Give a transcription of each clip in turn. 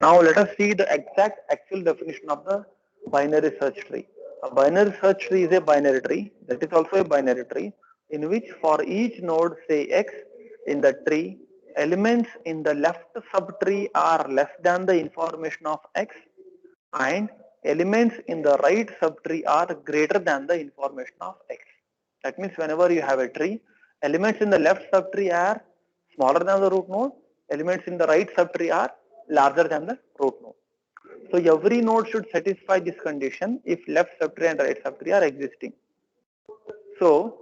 Now let us see the exact actual definition of the binary search tree. A binary search tree is a binary tree, that is also a binary tree, in which for each node say x in the tree, elements in the left subtree are less than the information of x, and elements in the right subtree are greater than the information of x. That means whenever you have a tree, elements in the left subtree are smaller than the root node, elements in the right subtree are larger than the root node. So every node should satisfy this condition if left subtree and right subtree are existing. So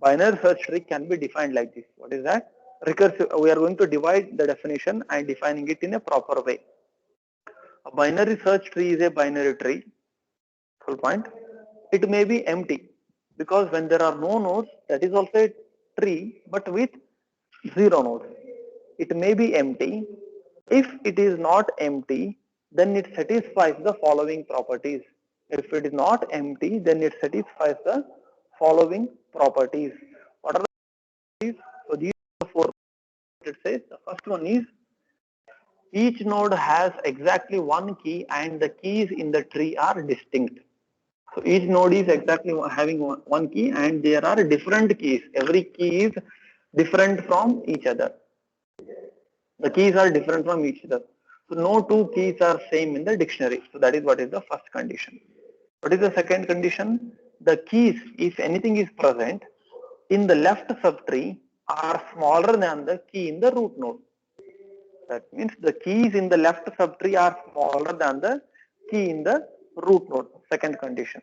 binary search tree can be defined like this. What is that? Recursive. We are going to divide the definition and defining it in a proper way. A binary search tree is a binary tree. Full point. It may be empty because when there are no nodes, that is also a tree but with zero nodes. It may be empty. If it is not empty, then it satisfies the following properties. If it is not empty, then it satisfies the following properties. What are the properties? So these are the four. It says the first one is each node has exactly one key and the keys in the tree are distinct. So each node is exactly having one key and there are different keys. Every key is different from each other. The keys are different from each other. So no two keys are same in the dictionary. So that is what is the first condition. What is the second condition? The keys, if anything is present in the left subtree, are smaller than the key in the root node. That means the keys in the left subtree are smaller than the key in the root node. Second condition.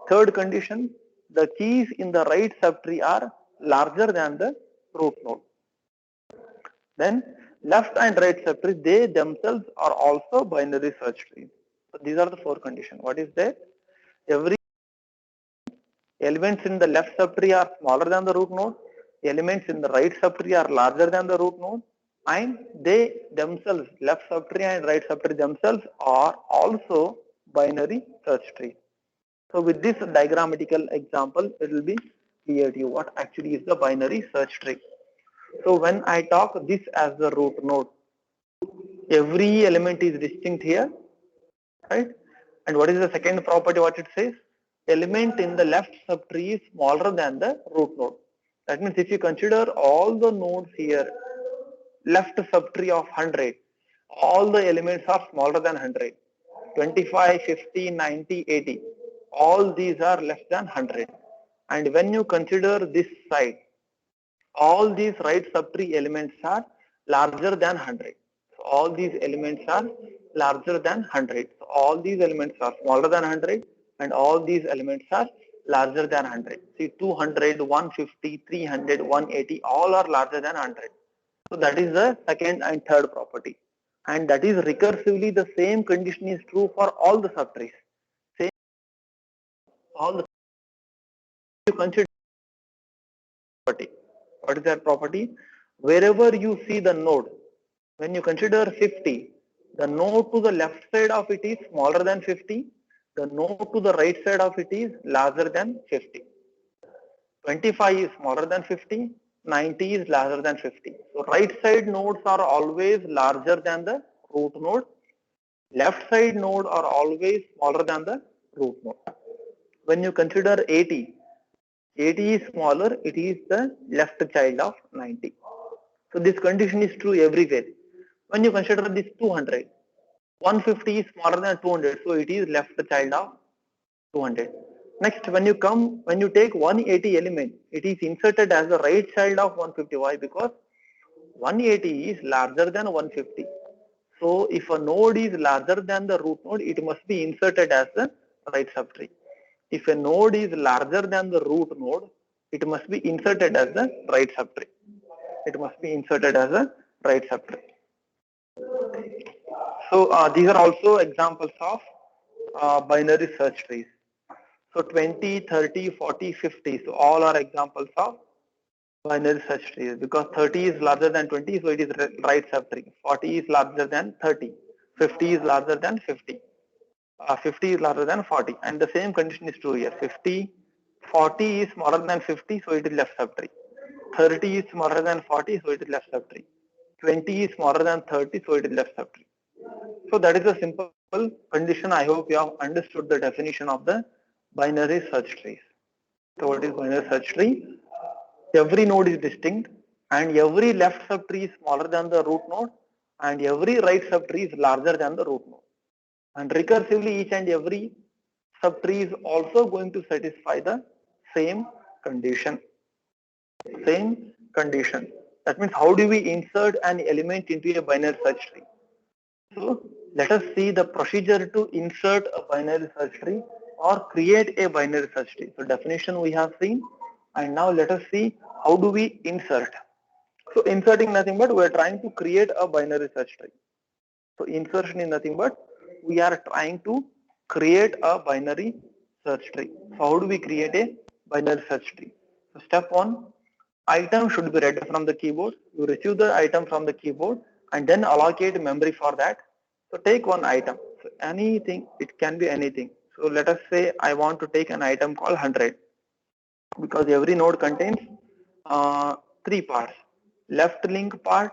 Third condition, the keys in the right subtree are larger than the root node. Then left and right subtree, they themselves are also binary search trees. So these are the four conditions. What is that? Every elements in the left subtree are smaller than the root node. Elements in the right subtree are larger than the root node. And they themselves, left subtree and right subtree themselves are also binary search trees. So with this diagrammatical example, it will be clear to you what actually is the binary search tree. So when I talk this as the root node, every element is distinct here, right? And what is the second property? What it says? Element in the left subtree is smaller than the root node. That means if you consider all the nodes here, left subtree of 100, all the elements are smaller than 100. 25, 50, 90, 80. All these are less than 100. And when you consider this side, all these right subtree elements are larger than 100. So all these elements are larger than 100. So all these elements are smaller than 100 and all these elements are larger than 100. See 200, 150, 300, 180 all are larger than 100. So that is the second and third property. And that is recursively the same condition is true for all the subtrees. Same all the you consider property. What is that property? Wherever you see the node, when you consider 50, the node to the left side of it is smaller than 50, the node to the right side of it is larger than 50. 25 is smaller than 50, 90 is larger than 50. So right side nodes are always larger than the root node, left side node are always smaller than the root node. When you consider 80, 80 is smaller, it is the left child of 90. So this condition is true everywhere. When you consider this 200, 150 is smaller than 200, so it is left child of 200. Next, when you take 180 element, it is inserted as the right child of 150. Why? Because 180 is larger than 150. So if a node is larger than the root node, it must be inserted as the right subtree. If a node is larger than the root node, it must be inserted as the right subtree. It must be inserted as a right subtree. So these are also examples of binary search trees. So 20, 30, 40, 50. So all are examples of binary search trees because 30 is larger than 20, so it is right subtree. 40 is larger than 30. 50 is larger than 50. 50 is larger than 40. And the same condition is true here. 40 is smaller than 50, so it is left subtree. 30 is smaller than 40, so it is left subtree. 20 is smaller than 30, so it is left subtree. So that is a simple condition. I hope you have understood the definition of the binary search trees. So what is binary search tree? Every node is distinct and every left subtree is smaller than the root node and every right subtree is larger than the root node. And recursively each and every subtree is also going to satisfy the same condition. Same condition. That means how do we insert an element into a binary search tree? So let us see the procedure to insert a binary search tree or create a binary search tree. So definition we have seen, and now let us see how do we insert. So inserting nothing but we are trying to create a binary search tree. So insertion is nothing but we are trying to create a binary search tree. So how do we create a binary search tree? So step 1, item should be read from the keyboard. You receive the item from the keyboard and then allocate memory for that. So take one item. So anything, it can be anything. So let us say I want to take an item called 100 because every node contains 3 parts: left link part,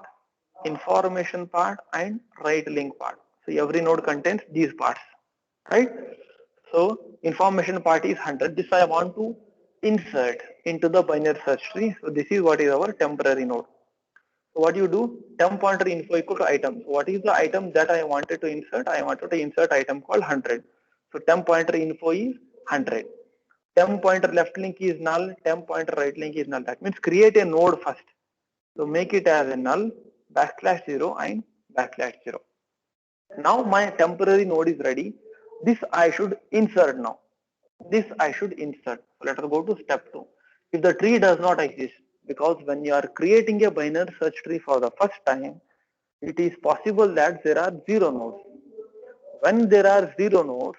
information part, and right link part. So every node contains these parts, right? So information part is 100. This I want to insert into the binary search tree. So this is what is our temporary node. So what you do, temp pointer info equal to item. So what is the item that I wanted to insert? I wanted to insert item called 100. So temp pointer info is 100. Temp pointer left link is null, temp pointer right link is null. That means create a node first. So make it as a null, \0 and \0. Now my temporary node is ready. This I should insert now. This I should insert. So let us go to step 2. If the tree does not exist, because when you are creating a binary search tree for the first time, it is possible that there are 0 nodes. When there are 0 nodes,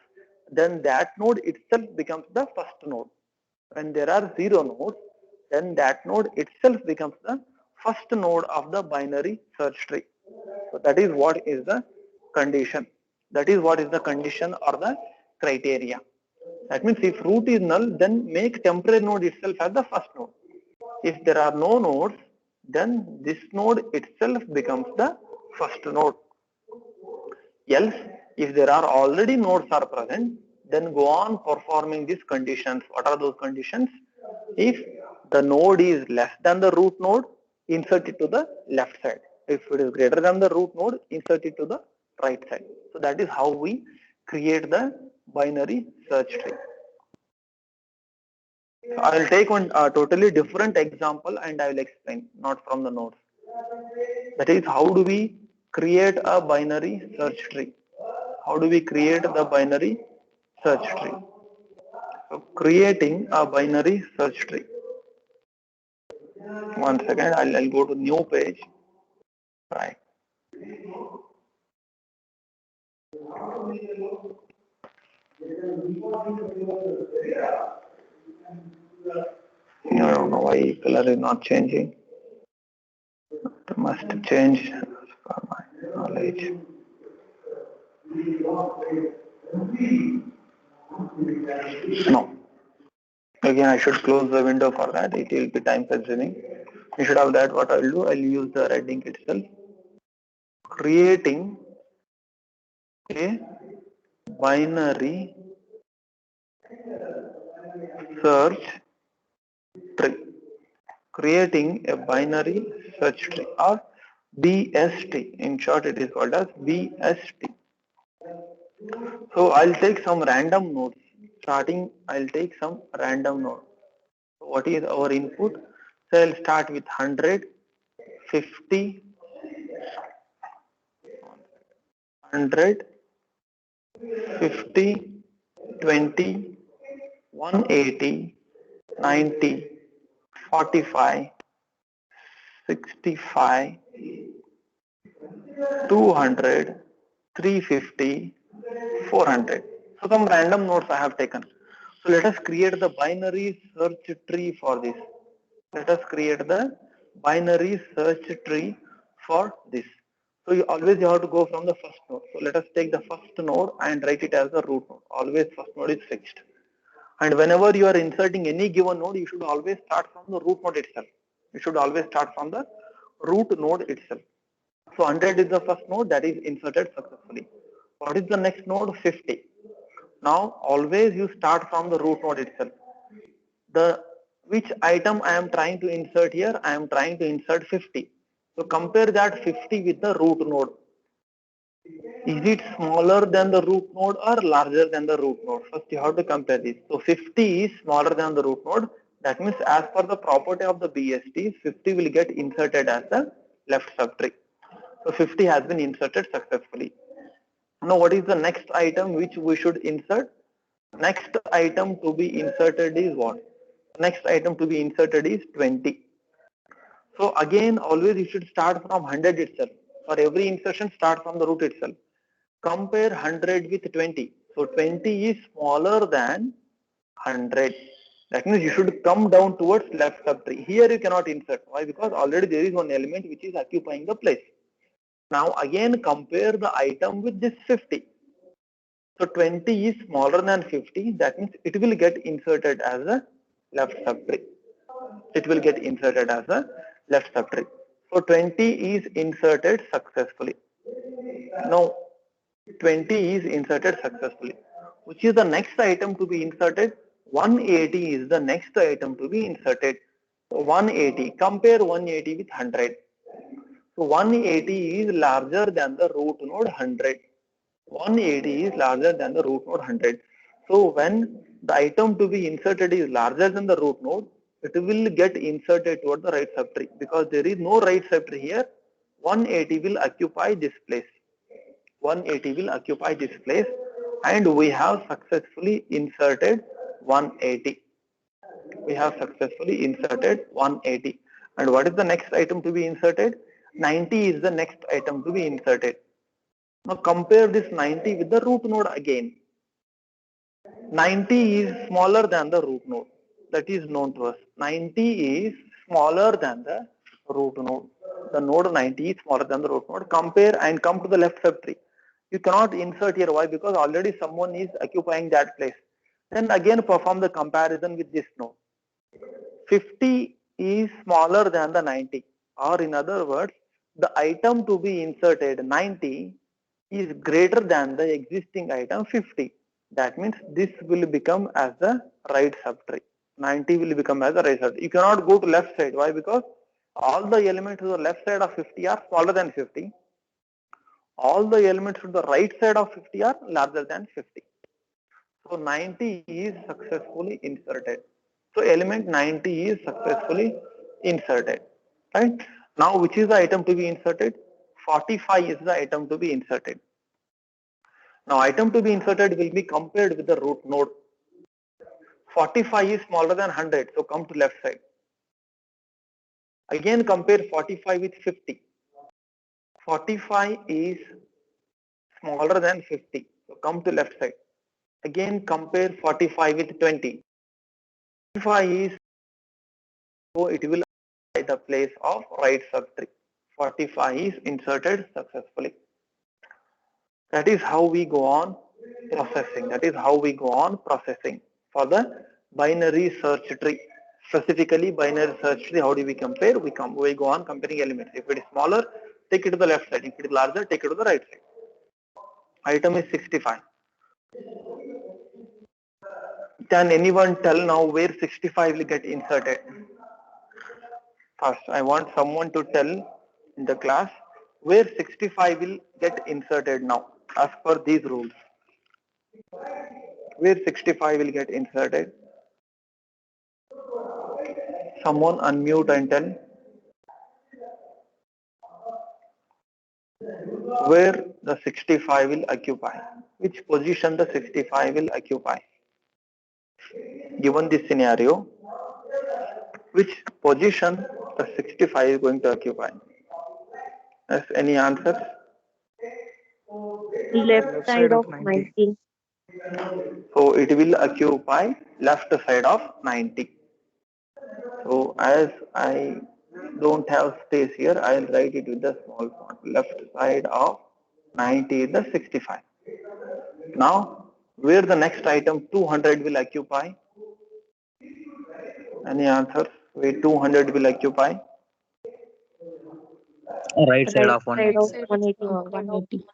then that node itself becomes the first node. When there are 0 nodes, then that node itself becomes the first node of the binary search tree. So that is what is the condition. That is what is the condition or the criteria. That means if root is null, then make temporary node itself as the first node. If there are no nodes, then this node itself becomes the first node. Else, if there are already nodes are present, then go on performing these conditions. What are those conditions? If the node is less than the root node, insert it to the left side. If it is greater than the root node, insert it to the right side. So that is how we create the binary search tree. So I will take one totally different example and I will explain, not from the nodes. That is, how do we create a binary search tree? How do we create the binary search tree? So creating a binary search tree. One second, I'll go to new page. Right. I don't know why color is not changing. It must change for my knowledge. No. Again, I should close the window for that. It will be time consuming. Instead of that, what I will do, I will use the red ink itself. Creating a binary search tree. Creating a binary search tree or BST. In short, it is called as BST. So I'll take some random nodes. Starting, I'll take some random node. So what is our input? So I'll start with 100, 50, 100, 50, 20, 180, 90, 45, 65, 200, 350, 400. So some random nodes I have taken. So let us create the binary search tree for this. Let us create the binary search tree for this. So you always have to go from the first node. So let us take the first node and write it as the root node. Always first node is fixed. And whenever you are inserting any given node, you should always start from the root node itself. You should always start from the root node itself. So 100 is the first node that is inserted successfully. What is the next node? 50. Now always you start from the root node itself. Which item I am trying to insert here? I am trying to insert 50. So compare that 50 with the root node. Is it smaller than the root node or larger than the root node? First you have to compare this. So 50 is smaller than the root node. That means as per the property of the BST, 50 will get inserted as the left subtree. So 50 has been inserted successfully. Now what is the next item which we should insert? Next item to be inserted is what? Next item to be inserted is 20. So again always you should start from 100 itself. For every insertion start from the root itself. Compare 100 with 20. So 20 is smaller than 100. That means you should come down towards left subtree. Here you cannot insert. Why? Because already there is one element which is occupying the place. Now again compare the item with this 50. So 20 is smaller than 50. That means it will get inserted as a left subtree. It will get inserted as a left subtree. So 20 is inserted successfully. Now 20 is inserted successfully. Which is the next item to be inserted? 180 is the next item to be inserted. So 180, compare 180 with 100. So 180 is larger than the root node 100. 180 is larger than the root node 100. So when the item to be inserted is larger than the root node, it will get inserted toward the right subtree. Because there is no right subtree here, 180 will occupy this place. 180 will occupy this place, and we have successfully inserted 180. We have successfully inserted 180. And what is the next item to be inserted? 90 is the next item to be inserted. Now compare this 90 with the root node again. 90 is smaller than the root node. That is known to us. 90 is smaller than the root node. The node 90 is smaller than the root node. Compare and come to the left subtree. You cannot insert here. Why? Because already someone is occupying that place. Then again perform the comparison with this node. 50 is smaller than the 90. Or in other words, the item to be inserted 90 is greater than the existing item 50. That means this will become as the right subtree. 90 will become as the right subtree. You cannot go to left side. Why? Because all the elements to the left side of 50 are smaller than 50. All the elements to the right side of 50 are larger than 50. So 90 is successfully inserted. So element 90 is successfully inserted. Right? Now which is the item to be inserted? 45 is the item to be inserted. Now item to be inserted will be compared with the root node. 45 is smaller than 100, so come to left side. Again compare 45 with 50. 45 is smaller than 50, so come to left side. Again compare 45 with 20. 45 is, so it will occupy the place of right subtree. 45 is inserted successfully. That is how we go on processing. That is how we go on processing for the binary search tree. Specifically binary search tree, how do we compare? We go on comparing elements. If it is smaller, take it to the left side. If it is larger, take it to the right side. Item is 65. Can anyone tell now where 65 will get inserted? First, I want someone to tell in the class where 65 will get inserted now as per these rules. Where 65 will get inserted? Someone unmute and tell. Where the 65 will occupy. Which position the 65 will occupy? Given this scenario, which position the 65 is going to occupy? Has any answers? Left side of 90. So it will occupy left side of 90. So as I don't have space here, I'll write it with the small font. Left side of 90 is the 65. Now, where the next item 200 will occupy? Any answers? Where 200 will occupy? Right side of Right side of 180. 180.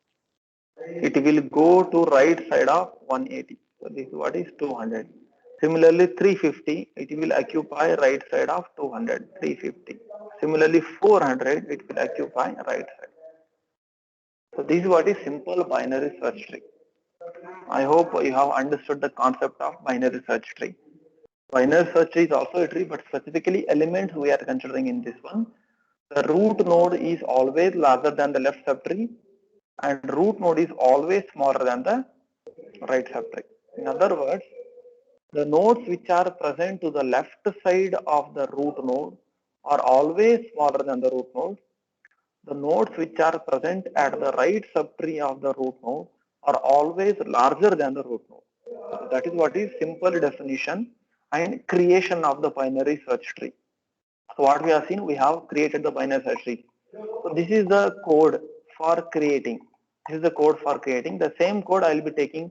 it will go to right side of 180. So this is what is 200. Similarly 350, it will occupy right side of 200, 350. Similarly 400, it will occupy right side. So this is what is simple binary search tree. I hope you have understood the concept of binary search tree. Binary search tree is also a tree, but specifically elements we are considering in this one. The root node is always larger than the left subtree, and root node is always smaller than the right subtree. In other words, the nodes which are present to the left side of the root node are always smaller than the root node. The nodes which are present at the right subtree of the root node are always larger than the root node. That is what is simple definition and creation of the binary search tree. So what we have seen, we have created the binary search tree. So this is the code for creating. This is the code for creating. The same code I will be taking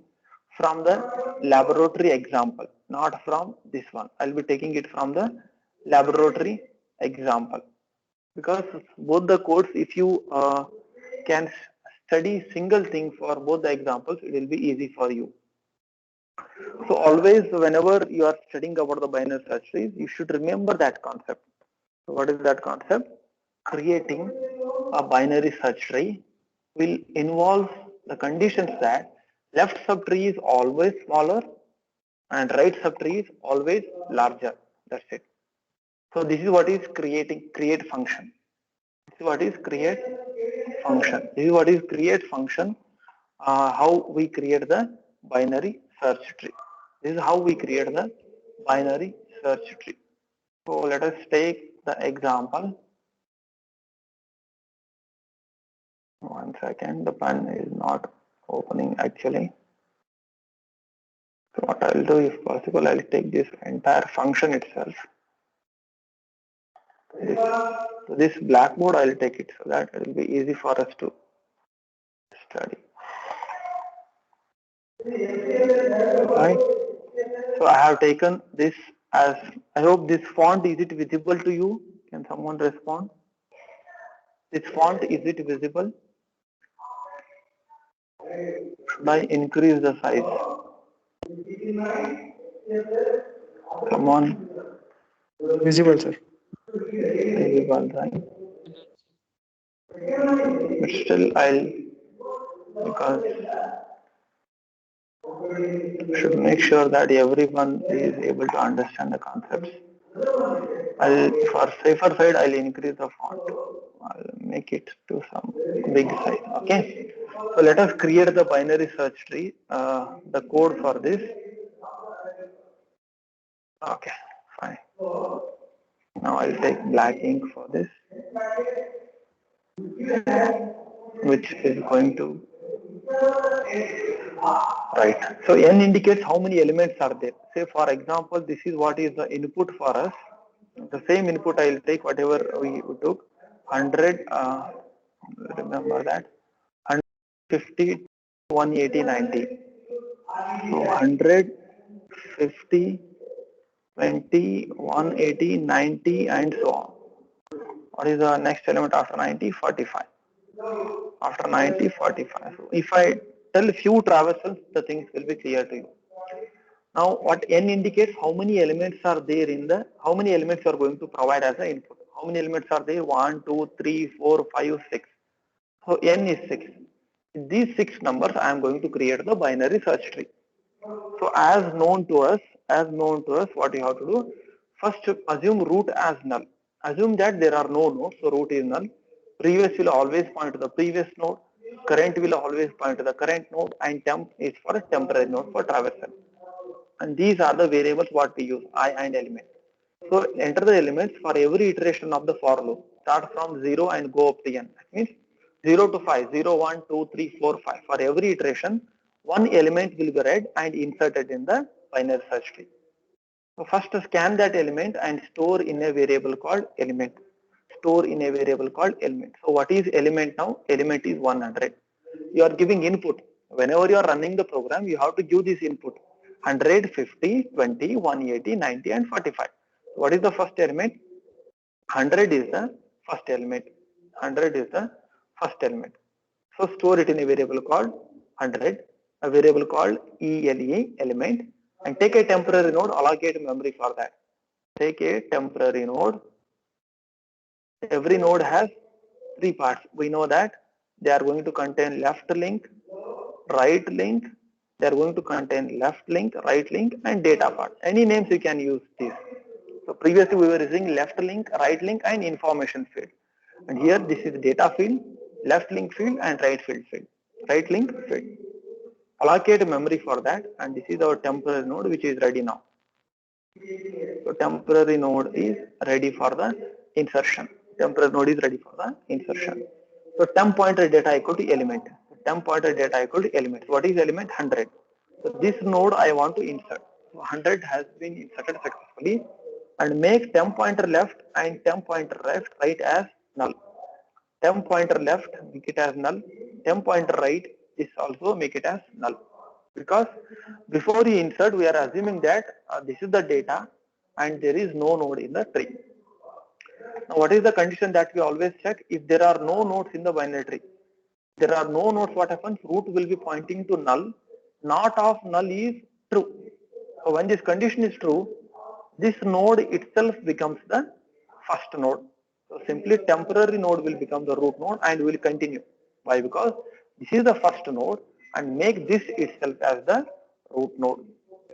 from the laboratory example, not from this one. I will be taking it from the laboratory example, because both the codes, if you can study single thing for both the examples, it will be easy for you. So always whenever you are studying about the binary search trees, you should remember that concept. So what is that concept? Creating a binary search tree will involve the conditions that left subtree is always smaller and right subtree is always larger. That's it. So this is what is create function. This is what is create function. This is what is create function. How we create the binary search tree. This is how we create the binary search tree. So let us take the example. One second, the pen is not opening actually. So what I will do, if possible, I will take this entire function itself. This blackboard I will take it, so that it will be easy for us to study. Right. So I have taken this as, I hope this font, is it visible to you? Can someone respond? This font, is it visible? Should I increase the size? Come on. Visible, sir. Visible, right? But still I'll, because should make sure that everyone is able to understand the concepts. I'll, for safer side, I'll increase the font. I'll make it to some big size. Okay. So let us create the binary search tree. The code for this. Okay, fine. Now I'll take black ink for this, which is going to, right. So n indicates how many elements are there. Say for example, this is what is the input for us. The same input I will take whatever we took, 100, remember that, 150, 180, 90. So 100, 50, 20, 180, 90 and so on. What is the next element after 90? 45. After 90, 45. So if I tell few traversals, the things will be clear to you. Now what n indicates how many elements are there in the, how many elements you are going to provide as an input. How many elements are there? 1, 2, 3, 4, 5, 6. So n is 6. In these 6 numbers I am going to create the binary search tree. So as known to us, what you have to do, first assume root as null. Assume that there are no nodes, so root is null. Previous will always point to the previous node. Current will always point to the current node, and temp is for a temporary node for traversal. And these are the variables what we use, I and element. So enter the elements for every iteration of the for loop. Start from 0 and go up to n. That means 0 to 5, 0, 1, 2, 3, 4, 5. For every iteration, one element will be read and inserted in the binary search tree. So first scan that element and store in a variable called element. Store in a variable called element. So what is element now? Element is 100. You are giving input. Whenever you are running the program, you have to give this input. 100, 50, 20, 180, 90 and 45. What is the first element? 100 is the first element. 100 is the first element. So store it in a variable called 100, a variable called ELE element, and take a temporary node, allocate memory for that. Take a temporary node. Every node has three parts. We know that they are going to contain left link, right link. They are going to contain left link, right link, and data part. Any names you can use these. So previously we were using left link, right link, and information field. And here this is data field, left link field, and right field field. Right link field. Allocate memory for that, and this is our temporary node which is ready now. So temporary node is ready for the insertion. Temporary node is ready for the insertion. So temp pointer data equal to element. Temp pointer data equal to element. What is element? 100. So this node I want to insert. So 100 has been inserted successfully, and make temp pointer left and temp pointer right as null. Temp pointer left make it as null. Temp pointer right is also make it as null. Because before you insert, we are assuming that this is the data and there is no node in the tree. Now what is the condition that we always check? If there are no nodes in the binary tree, there are no nodes, what happens? Root will be pointing to null. Not of null is true. So when this condition is true, this node itself becomes the first node. So simply temporary node will become the root node and will continue. Why? Because this is the first node, and make this itself as the root node.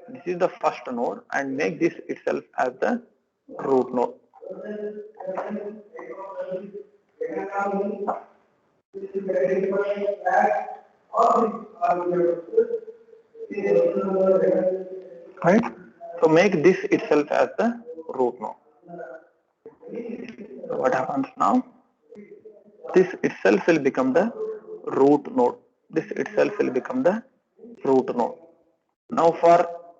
This is the first node and make this itself as the root node. Right? So make this itself as the root node. So what happens now? This itself will become the root node. This itself will become the root node. Now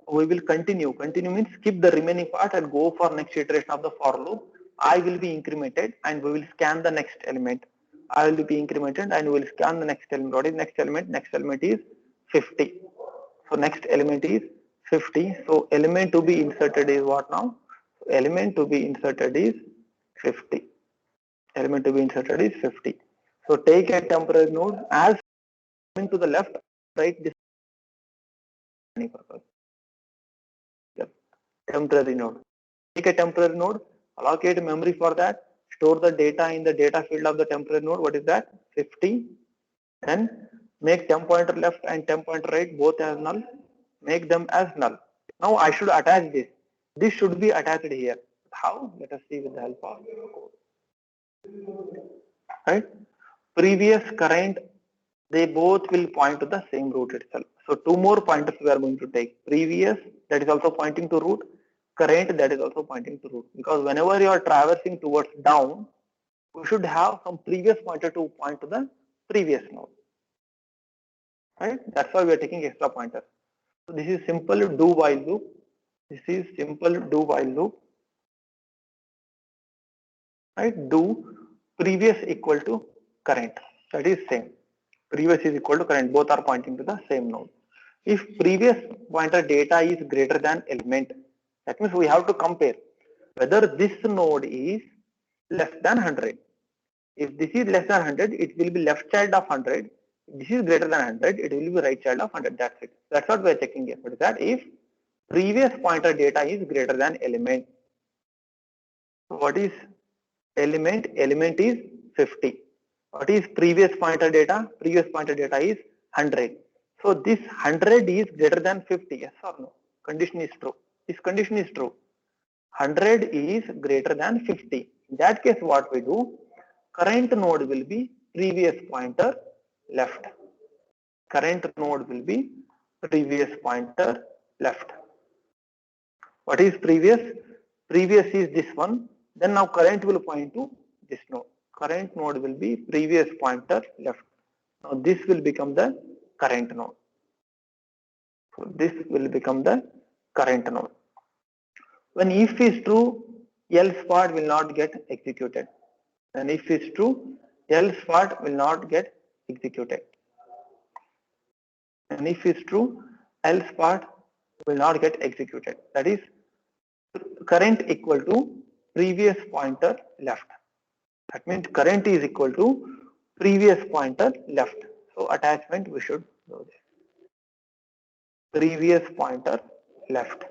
we will continue. Continue means skip the remaining part and go for next iteration of the for loop. I will be incremented and we will scan the next element. I will be incremented and we will scan the next element. What is next element? Next element is 50. So next element is 50. So element to be inserted is what now? Element to be inserted is 50. Element to be inserted is 50. So take a temporary node as to the left, right, this any purpose. Temporary node. Take a temporary node, allocate memory for that, store the data in the data field of the temporary node. What is that? 50. Then make temp pointer left and temp pointer right both as null. Make them as null. Now I should attach this. This should be attached here. How? Let us see with the help of code. Right? Previous, current, they both will point to the same root itself. So two more pointers we are going to take. Previous, that is also pointing to root. Current, that is also pointing to root. Because whenever you are traversing towards down, we should have some previous pointer to point to the previous node. Right? That's why we are taking extra pointers. So this is simple do while loop. This is simple do while loop. Right? Do previous equal to current. That is same. Previous is equal to current. Both are pointing to the same node. If previous pointer data is greater than element, that means we have to compare whether this node is less than 100. If this is less than 100, it will be left child of 100. If this is greater than 100, it will be right child of 100. That's it. That's what we are checking here. What is that? If previous pointer data is greater than element. So what is element? Element is 50. What is previous pointer data? Previous pointer data is 100. So this 100 is greater than 50. Yes or no? Condition is true. This condition is true. 100 is greater than 50. In that case, what we do? Current node will be previous pointer left. Current node will be previous pointer left. What is previous? Previous is this one. Then now current will point to this node. Current node will be previous pointer left. Now this will become the current node. So this will become the current node. When if is true, else part will not get executed. And if is true, else part will not get executed. And if is true, else part will not get executed. That is current equal to previous pointer left. That means current is equal to previous pointer left. So attachment we should do this. Previous pointer left.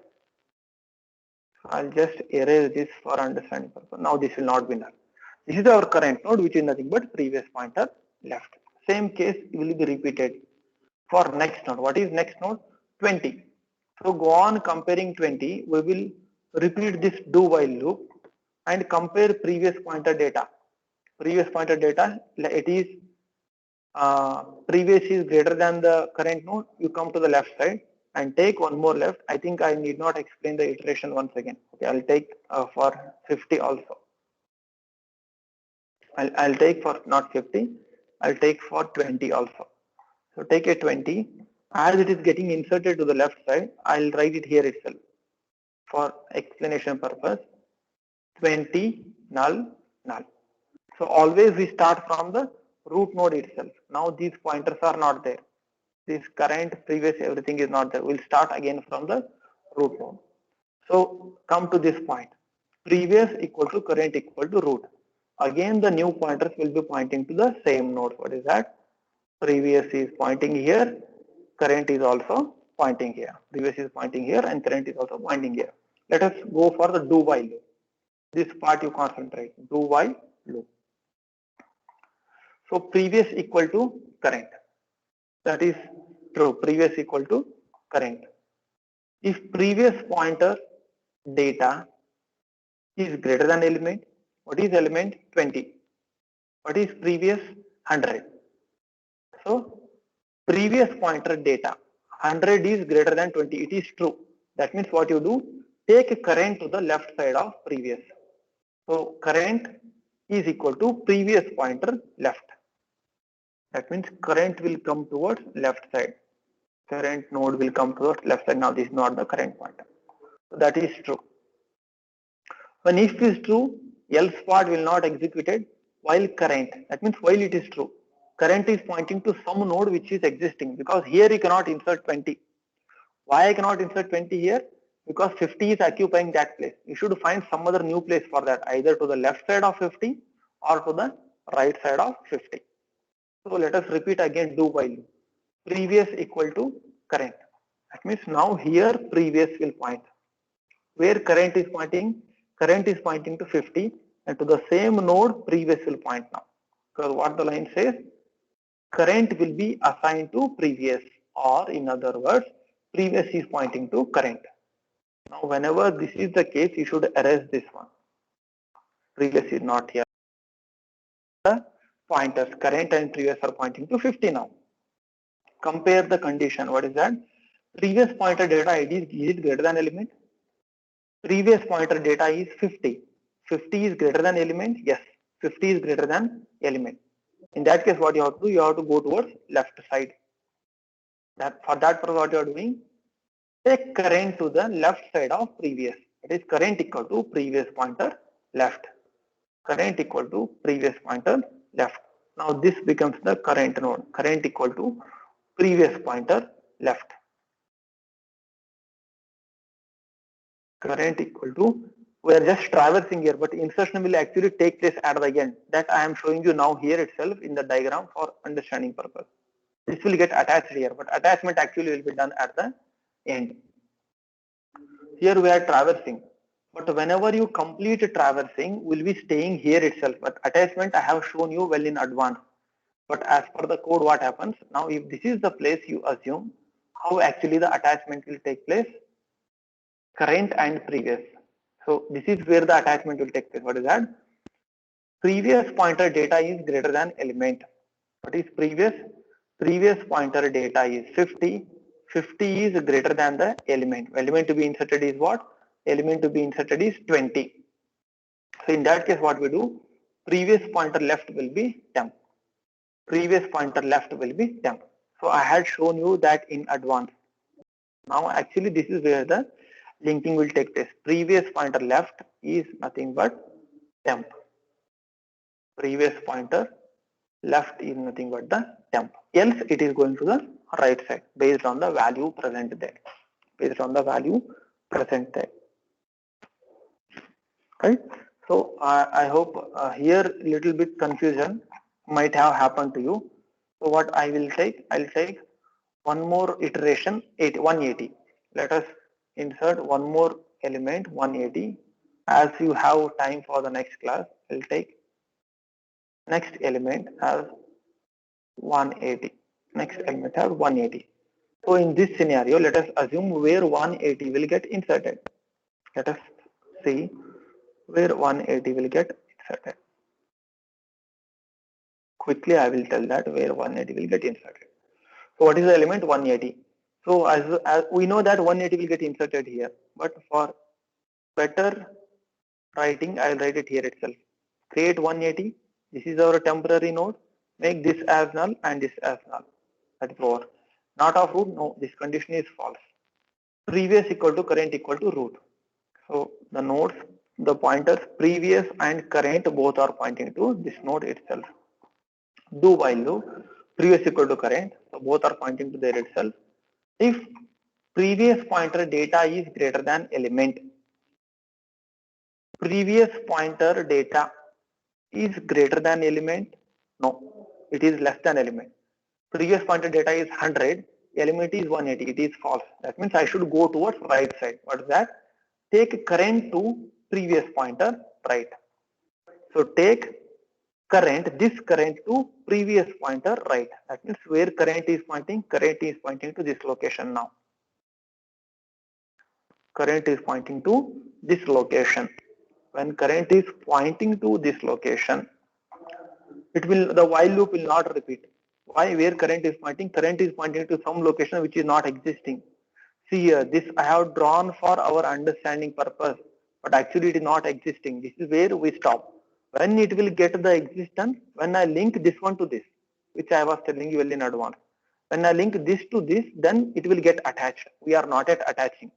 I'll just erase this for understanding purpose. Now this will not be null. This is our current node, which is nothing but previous pointer left. Same case will be repeated for next node. What is next node? 20. So go on comparing 20. We will repeat this do while loop and compare previous pointer data. Previous pointer data, it is previous is greater than the current node. You come to the left side and take one more left. I think I need not explain the iteration once again. Okay, I'll take for 50 also. I'll take for not 50. I'll take for 20 also. So take a 20. As it is getting inserted to the left side, I'll write it here itself for explanation purpose. 20 null null. So always we start from the root node itself. Now these pointers are not there. This current, previous, everything is not there. We'll start again from the root node. So come to this point. Previous equal to current equal to root. Again the new pointers will be pointing to the same node. What is that? Previous is pointing here. Current is also pointing here. Previous is pointing here and current is also pointing here. Let us go for the do while loop. This part you concentrate. Do while loop. So previous equal to current. That is true. Previous equal to current. If previous pointer data is greater than element, what is element? 20. What is previous? 100. So previous pointer data 100 is greater than 20. It is true. That means what you do? Take current to the left side of previous. So current is equal to previous pointer left. That means current will come towards left side. Current node will come towards left side. Now this is not the current pointer. So that is true. When if is true, else part will not executed while current. That means while it is true. Current is pointing to some node which is existing, because here you cannot insert 20. Why I cannot insert 20 here? Because 50 is occupying that place. You should find some other new place for that, either to the left side of 50 or to the right side of 50. So let us repeat again do while. Previous equal to current. That means now here previous will point. Where current is pointing? Current is pointing to 50, and to the same node previous will point now. Because what the line says, current will be assigned to previous, or in other words, previous is pointing to current. Now whenever this is the case, you should erase this one. Previous is not here. The pointers current and previous are pointing to 50 now. Compare the condition. What is that? Previous pointer data ID is greater than element. Previous pointer data is 50. 50 is greater than element. Yes, 50 is greater than element. In that case, what you have to do? You have to go towards left side. For that purpose, what you are doing? Take current to the left side of previous. It is current equal to previous pointer left. Current equal to previous pointer left. Now this becomes the current node. Current equal to previous pointer left. Current equal to, we are just traversing here, but insertion will actually take place at the end. That I am showing you now here itself in the diagram for understanding purpose. This will get attached here, but attachment actually will be done at the end. Here we are traversing, but whenever you complete traversing, will be staying here itself. But attachment I have shown you well in advance. But as per the code, what happens now? If this is the place you assume, how actually the attachment will take place? Current and previous. So this is where the attachment will take place. What is that? Previous pointer data is greater than element. What is previous? Previous pointer data is 50. 50 is greater than the element. Element to be inserted is what? Element to be inserted is 20. So in that case, what we do? Previous pointer left will be temp. Previous pointer left will be temp. So I had shown you that in advance. Now actually this is where the linking will take place. Previous pointer left is nothing but temp. Previous pointer left is nothing but the temp. Else it is going to the right side based on the value present there. Based on the value present there. Right. So I hope here little bit confusion might have happened to you. So what I will take, I'll take one more iteration, 180. Let us insert one more element, 180. As you have time for the next class, I'll take next element as 180. Next element as 180. So in this scenario, let us assume where 180 will get inserted. Let us see where 180 will get inserted. Quickly, I will tell that where 180 will get inserted. So what is the element 180? So as we know that 180 will get inserted here, but for better writing, I will write it here itself. Create 180. This is our temporary node. Make this as null and this as null. That is over. Not of root. No, this condition is false. Previous equal to current equal to root. So the nodes, the pointers previous and current both are pointing to this node itself. Do while loop, previous equal to current, so both are pointing to there itself. If previous pointer data is greater than element, previous pointer data is greater than element, no, it is less than element. Previous pointer data is 100, element is 180, it is false. That means I should go towards right side. What is that? Take current to previous pointer right. So take current, this current to previous pointer right. That means where current is pointing to this location now. Current is pointing to this location. When current is pointing to this location, it will, the while loop will not repeat. Why? Where current is pointing? Current is pointing to some location which is not existing. See here, this I have drawn for our understanding purpose, but actually it is not existing. This is where we stop. When it will get the existence, when I link this one to this, which I was telling you well in advance. When I link this to this, then it will get attached. We are not yet attaching.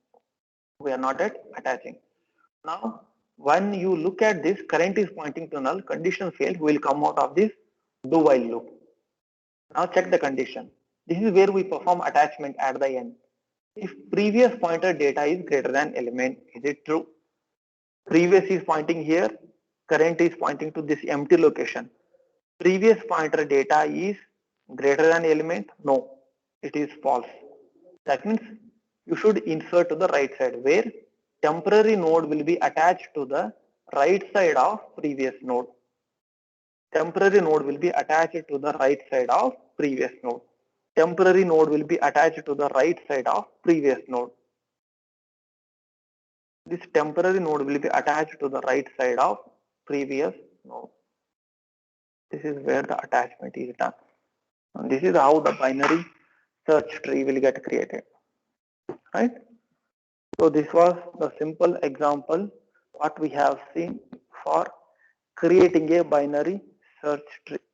We are not yet attaching. Now, when you look at this, current is pointing to null, condition failed, we will come out of this do while loop. Now check the condition. This is where we perform attachment at the end. If previous pointer data is greater than element, is it true? Previous is pointing here, current is pointing to this empty location. Previous pointer data is greater than element? No, it is false. That means you should insert to the right side where temporary node will be attached to the right side of previous node. Temporary node will be attached to the right side of previous node. Temporary node will be attached to the right side of previous node. This temporary node will be attached to the right side of previous node. This is where the attachment is done. And this is how the binary search tree will get created. Right? So this was the simple example what we have seen for creating a binary search tree.